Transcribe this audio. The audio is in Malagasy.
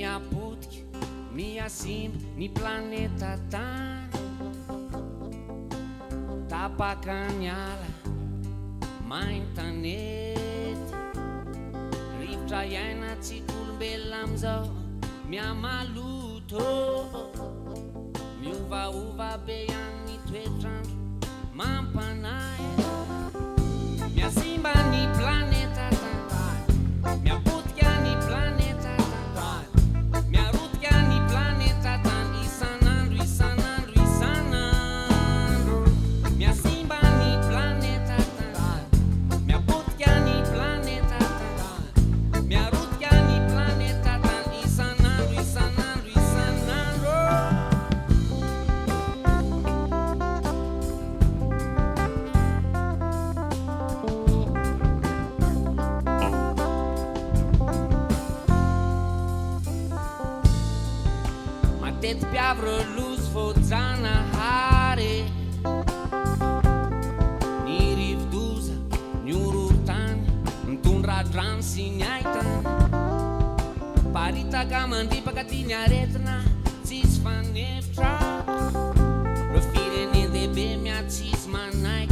miapotika miasimba ny planeta tany tapaka ny ala mainy tanety rivotra iaina tsy kolombelona amizao miamaloto miovaova be ihany toetrandro mampanahy miasimba ny planeta tantany miapotika ny planeta tantany miarotika ny planeta tany isanandro isanandro isanandro miasimba ny planeta tantany miapotika ny planeta tantany miarotika ny planeta tany isanandro isanandro isanandro matety mpiavy lozy voajanahary ny rivodoza ny ororotany mitondra drano sy ny aitany paritaka mandripaka ty ny aretina tsisy fanefitra ro firenendehibe miatsisy manaiky